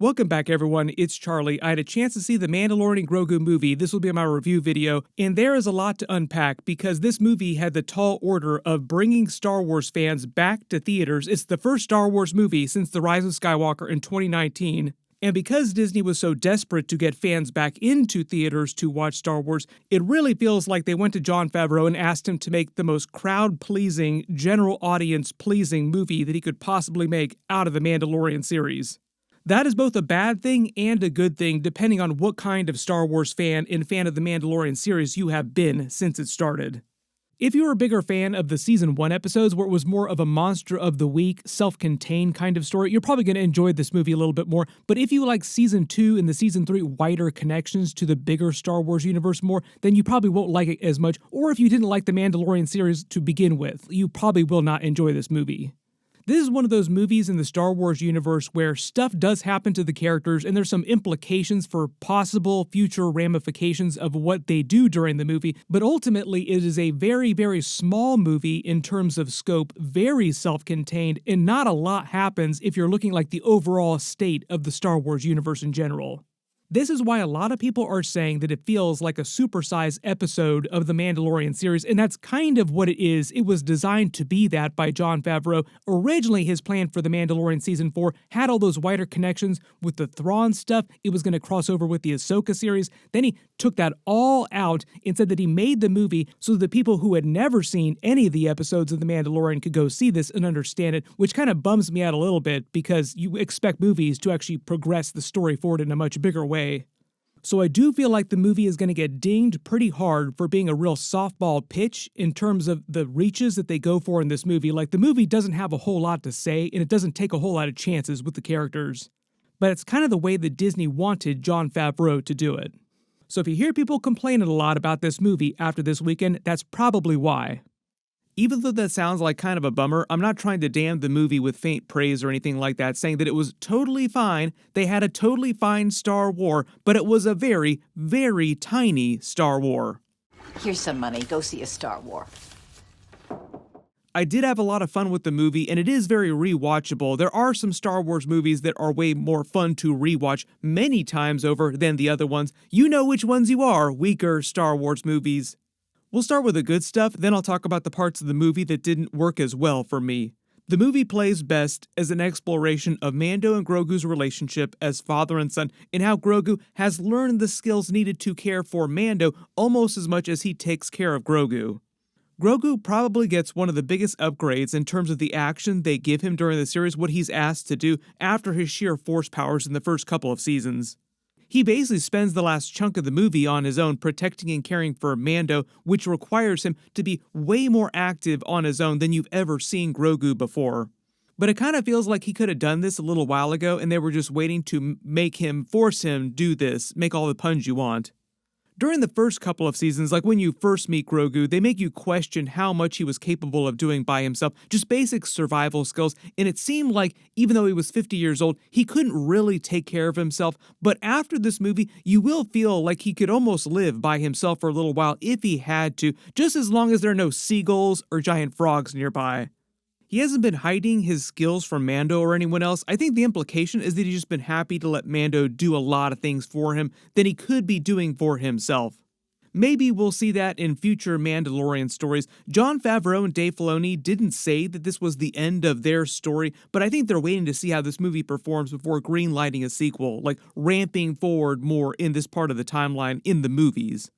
Welcome back, everyone. It's Charlie. I had a chance to see the Mandalorian Grogu movie. This will be my review video, and there is a lot to unpack because this movie had the tall order of bringing Star Wars fans back to theaters. It's the first Star Wars movie since The Rise of Skywalker in 2019. And because Disney was so desperate to get fans back into theaters to watch Star Wars, it really feels like they went to Jon Favreau and asked him to make the most crowd-pleasing, general audience-pleasing movie that he could possibly make out of the Mandalorian series. That is both a bad thing and a good thing depending on what kind of Star Wars fan and fan of the Mandalorian series you have been since it started. If you were a bigger fan of the Season 1 episodes where it was more of a monster of the week, self-contained kind of story, you're probably going to enjoy this movie a little bit more. But if you like Season 2 and the Season 3 wider connections to the bigger Star Wars universe more, then you probably won't like it as much. Or if you didn't like the Mandalorian series to begin with, you probably will not enjoy this movie. This is one of those movies in the Star Wars universe where stuff does happen to the characters and there's some implications for possible future ramifications of what they do during the movie, but ultimately it is a very, very small movie in terms of scope, very self-contained, and not a lot happens if you're looking like the overall state of the Star Wars universe in general. This is why a lot of people are saying that it feels like a supersized episode of the Mandalorian series, and that's kind of what it is. It was designed to be that by Jon Favreau. Originally, his plan for the Mandalorian Season 4 had all those wider connections with the Thrawn stuff. It was going to cross over with the Ahsoka series. Then he took that all out and said that he made the movie so that people who had never seen any of the episodes of The Mandalorian could go see this and understand it, which kind of bums me out a little bit because you expect movies to actually progress the story forward in a much bigger way. So I do feel like the movie is going to get dinged pretty hard for being a real softball pitch in terms of the reaches that they go for in this movie. Like, the movie doesn't have a whole lot to say, and it doesn't take a whole lot of chances with the characters. But it's kind of the way that Disney wanted Jon Favreau to do it. So if you hear people complaining a lot about this movie after this weekend, that's probably why. Even though that sounds like kind of a bummer, I'm not trying to damn the movie with faint praise or anything like that, saying that it was totally fine. They had a totally fine Star War, but it was a very, very tiny Star War. Here's some money. Go see a Star War. I did have a lot of fun with the movie, and it is very rewatchable. There are some Star Wars movies that are way more fun to rewatch many times over than the other ones. You know which ones you are, weaker Star Wars movies. We'll start with the good stuff, then I'll talk about the parts of the movie that didn't work as well for me. The movie plays best as an exploration of Mando and Grogu's relationship as father and son, and how Grogu has learned the skills needed to care for Mando almost as much as he takes care of Grogu. Grogu probably gets one of the biggest upgrades in terms of the action they give him during the series, what he's asked to do after his sheer force powers in the first couple of seasons. He basically spends the last chunk of the movie on his own protecting and caring for Mando, which requires him to be way more active on his own than you've ever seen Grogu before. But it kind of feels like he could have done this a little while ago and they were just waiting to force him do this, make all the puns you want. During the first couple of seasons, like when you first meet Grogu, they make you question how much he was capable of doing by himself, just basic survival skills, and it seemed like, even though he was 50 years old, he couldn't really take care of himself, but after this movie, you will feel like he could almost live by himself for a little while if he had to, just as long as there are no seagulls or giant frogs nearby. He hasn't been hiding his skills from Mando or anyone else. I think the implication is that he's just been happy to let Mando do a lot of things for him than he could be doing for himself. Maybe we'll see that in future Mandalorian stories. Jon Favreau and Dave Filoni didn't say that this was the end of their story, but I think they're waiting to see how this movie performs before greenlighting a sequel, like ramping forward more in this part of the timeline in the movies.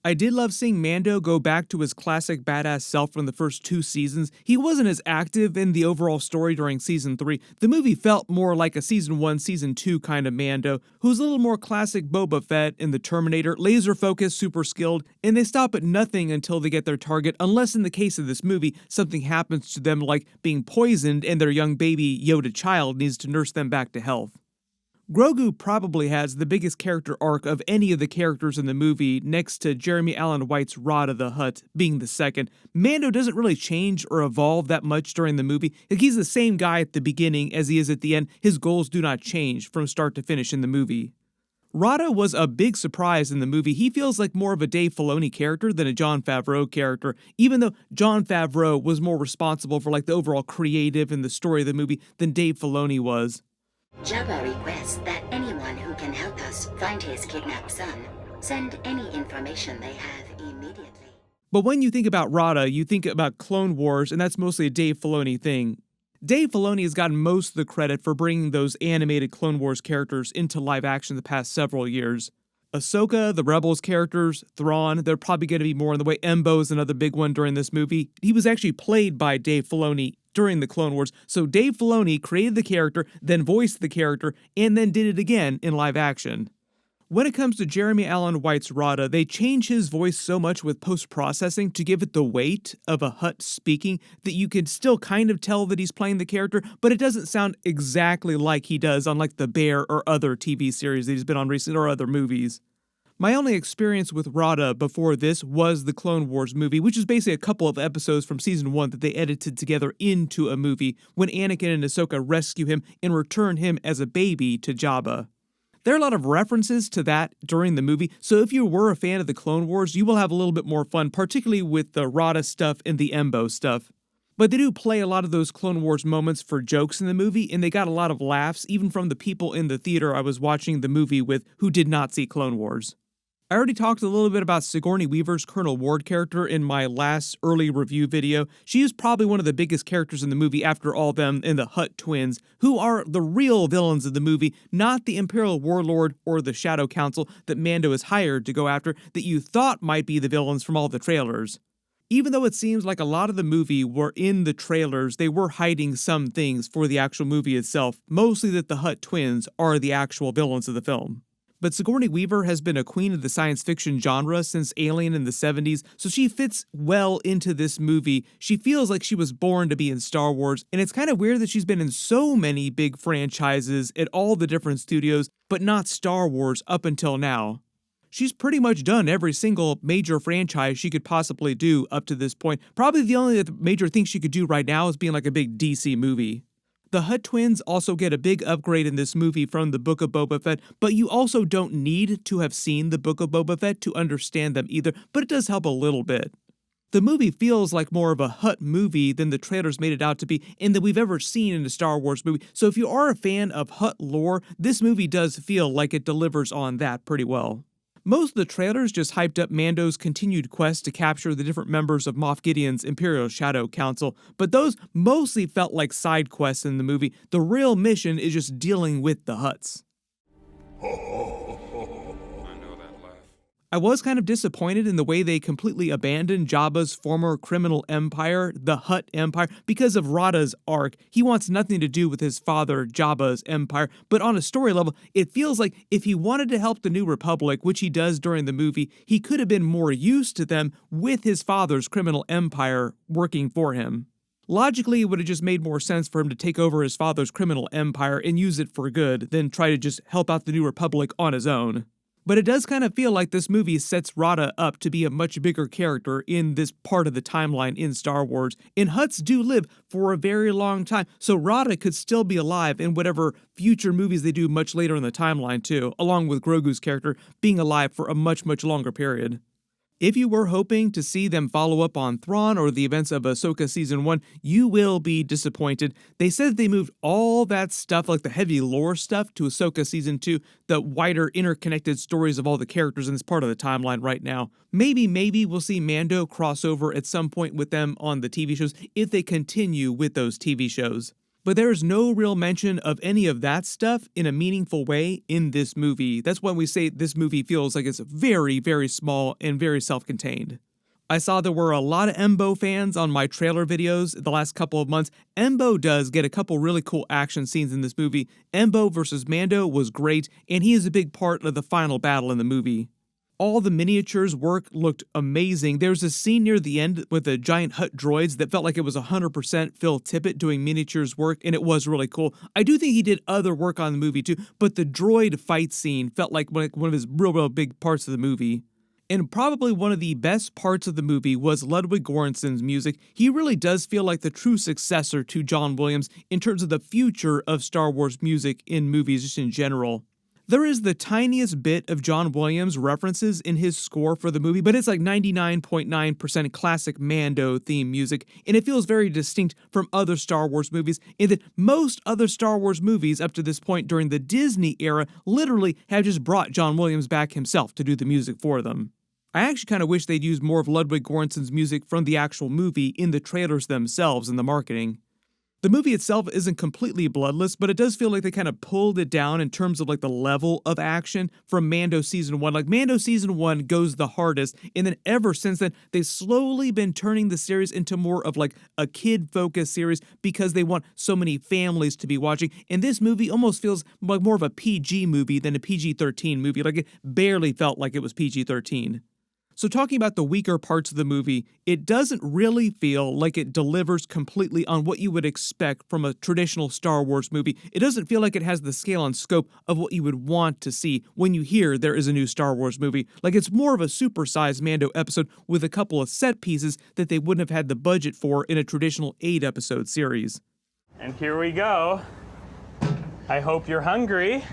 I did love seeing Mando go back to his classic badass self from the first 2 seasons. He wasn't as active in the overall story during Season 3. The movie felt more like a Season 1, Season 2 kind of Mando, who's a little more classic Boba Fett in The Terminator, laser-focused, super skilled, and they stop at nothing until they get their target, unless in the case of this movie, something happens to them like being poisoned and their young baby Yoda child needs to nurse them back to health. Grogu probably has the biggest character arc of any of the characters in the movie, next to Jeremy Allen White's Rod of the Hutt being the second. Mando doesn't really change or evolve that much during the movie. Like, he's the same guy at the beginning as he is at the end. His goals do not change from start to finish in the movie. Rada was a big surprise in the movie. He feels like more of a Dave Filoni character than a Jon Favreau character, even though Jon Favreau was more responsible for like the overall creative and the story of the movie than Dave Filoni was. Jabba requests that anyone who can help us find his kidnapped son send any information they have immediately. But when you think about Rada, you think about Clone Wars, and that's mostly a Dave Filoni thing. Dave Filoni has gotten most of the credit for bringing those animated Clone Wars characters into live action the past several years. Ahsoka, the Rebels characters, Thrawn, they're probably going to be more in the way. Embo is another big one during this movie. He was actually played by Dave Filoni during the Clone Wars, so Dave Filoni created the character, then voiced the character, and then did it again in live action. When it comes to Jeremy Allen White's Rada, they change his voice so much with post-processing to give it the weight of a Hutt speaking that you can still kind of tell that he's playing the character, but it doesn't sound exactly like he does on like The Bear or other TV series that he's been on recently or other movies. My only experience with Rada before this was the Clone Wars movie, which is basically a couple of episodes from season 1 that they edited together into a movie when Anakin and Ahsoka rescue him and return him as a baby to Jabba. There are a lot of references to that during the movie, so if you were a fan of the Clone Wars, you will have a little bit more fun, particularly with the Rada stuff and the Embo stuff. But they do play a lot of those Clone Wars moments for jokes in the movie, and they got a lot of laughs, even from the people in the theater I was watching the movie with who did not see Clone Wars. I already talked a little bit about Sigourney Weaver's Colonel Ward character in my last early review video. She is probably one of the biggest characters in the movie after all them and the Hutt twins, who are the real villains of the movie, not the Imperial Warlord or the Shadow Council that Mando is hired to go after that you thought might be the villains from all the trailers. Even though it seems like a lot of the movie were in the trailers, they were hiding some things for the actual movie itself, mostly that the Hutt twins are the actual villains of the film. But Sigourney Weaver has been a queen of the science fiction genre since Alien in the 70s, so she fits well into this movie. She feels like she was born to be in Star Wars, and it's kind of weird that she's been in so many big franchises at all the different studios, but not Star Wars up until now. She's pretty much done every single major franchise she could possibly do up to this point. Probably the only major thing she could do right now is being like a big DC movie. The Hutt twins also get a big upgrade in this movie from the Book of Boba Fett, but you also don't need to have seen the Book of Boba Fett to understand them either, but it does help a little bit. The movie feels like more of a Hutt movie than the trailers made it out to be and that we've ever seen in a Star Wars movie, so if you are a fan of Hutt lore, this movie does feel like it delivers on that pretty well. Most of the trailers just hyped up Mando's continued quest to capture the different members of Moff Gideon's Imperial Shadow Council, but those mostly felt like side quests in the movie. The real mission is just dealing with the Hutts. I was kind of disappointed in the way they completely abandoned Jabba's former criminal empire, the Hutt Empire, because of Rada's arc. He wants nothing to do with his father, Jabba's empire, but on a story level, it feels like if he wanted to help the New Republic, which he does during the movie, he could have been more used to them with his father's criminal empire working for him. Logically, it would have just made more sense for him to take over his father's criminal empire and use it for good than try to just help out the New Republic on his own. But it does kind of feel like this movie sets Rada up to be a much bigger character in this part of the timeline in Star Wars. And Hutts do live for a very long time, so Rada could still be alive in whatever future movies they do much later in the timeline too, along with Grogu's character being alive for a much, much longer period. If you were hoping to see them follow up on Thrawn or the events of Ahsoka Season 1, you will be disappointed. They said they moved all that stuff, like the heavy lore stuff, to Ahsoka Season 2, the wider interconnected stories of all the characters in this part of the timeline right now. Maybe we'll see Mando cross over at some point with them on the TV shows if they continue with those TV shows. But there is no real mention of any of that stuff in a meaningful way in this movie. That's when we say this movie feels like it's very, very small and very self-contained. I saw there were a lot of Embo fans on my trailer videos the last couple of months. Embo does get a couple really cool action scenes in this movie. Embo versus Mando was great, and he is a big part of the final battle in the movie. All the miniatures work looked amazing. There's a scene near the end with the giant Hutt droids that felt like it was 100% Phil Tippett doing miniatures work, and it was really cool. I do think he did other work on the movie too, but the droid fight scene felt like one of his real big parts of the movie. And probably one of the best parts of the movie was Ludwig Göransson's music. He really does feel like the true successor to John Williams in terms of the future of Star Wars music in movies just in general. There is the tiniest bit of John Williams references in his score for the movie, but it's like 99.9% classic Mando theme music, and it feels very distinct from other Star Wars movies in that most other Star Wars movies up to this point during the Disney era literally have just brought John Williams back himself to do the music for them. I actually kind of wish they'd used more of Ludwig Göransson's music from the actual movie in the trailers themselves and the marketing. The movie itself isn't completely bloodless, but it does feel like they kind of pulled it down in terms of like the level of action from Mando Season 1. Like Mando Season 1 goes the hardest, and then ever since then, they've slowly been turning the series into more of like a kid-focused series because they want so many families to be watching. And this movie almost feels like more of a PG movie than a PG-13 movie. Like it barely felt like it was PG-13. So talking about the weaker parts of the movie, it doesn't really feel like it delivers completely on what you would expect from a traditional Star Wars movie. It doesn't feel like it has the scale and scope of what you would want to see when you hear there is a new Star Wars movie. Like it's more of a supersized Mando episode with a couple of set pieces that they wouldn't have had the budget for in a traditional 8-episode series. And here we go. I hope you're hungry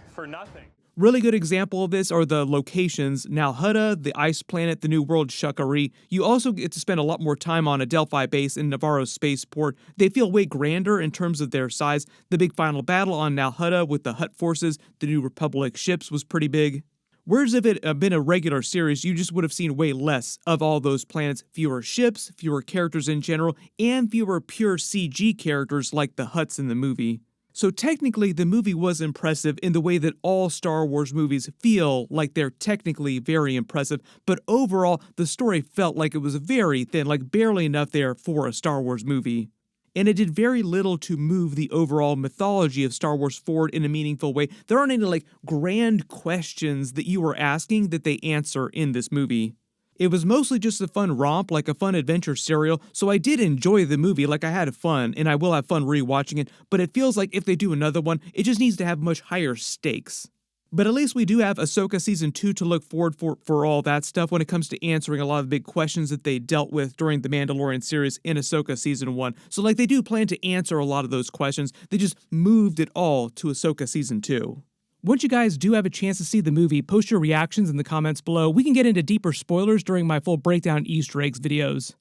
for nothing. Really good example of this are the locations, Nal Hutta, the ice planet, the New World Shukari. You also get to spend a lot more time on Adelphi base and Navarro spaceport. They feel way grander in terms of their size. The big final battle on Nal Hutta with the Hutt forces, the New Republic ships was pretty big. Whereas if it had been a regular series, you just would have seen way less of all those planets, fewer ships, fewer characters in general, and fewer pure CG characters like the Hutts in the movie. So technically, the movie was impressive in the way that all Star Wars movies feel like they're technically very impressive, but overall, the story felt like it was very thin, like barely enough there for a Star Wars movie. And it did very little to move the overall mythology of Star Wars forward in a meaningful way. There aren't any grand questions that you were asking that they answer in this movie. It was mostly just a fun romp, like a fun adventure serial, so I did enjoy the movie, like I had fun, and I will have fun rewatching it, but it feels like if they do another one, it just needs to have much higher stakes. But at least we do have Ahsoka Season 2 to look forward for all that stuff when it comes to answering a lot of the big questions that they dealt with during the Mandalorian series in Ahsoka Season 1. So they do plan to answer a lot of those questions, they just moved it all to Ahsoka Season 2. Once you guys do have a chance to see the movie, post your reactions in the comments below. We can get into deeper spoilers during my full breakdown Easter eggs videos.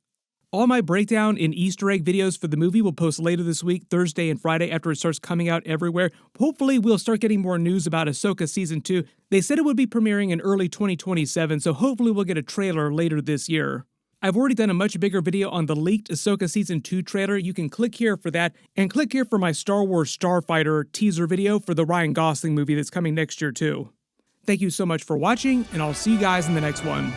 All my breakdown and Easter egg videos for the movie will post later this week, Thursday and Friday, after it starts coming out everywhere. Hopefully, we'll start getting more news about Ahsoka Season 2. They said it would be premiering in early 2027, so hopefully we'll get a trailer later this year. I've already done a much bigger video on the leaked Ahsoka Season 2 trailer. You can click here for that, and click here for my Star Wars Starfighter teaser video for the Ryan Gosling movie that's coming next year too. Thank you so much for watching, and I'll see you guys in the next one.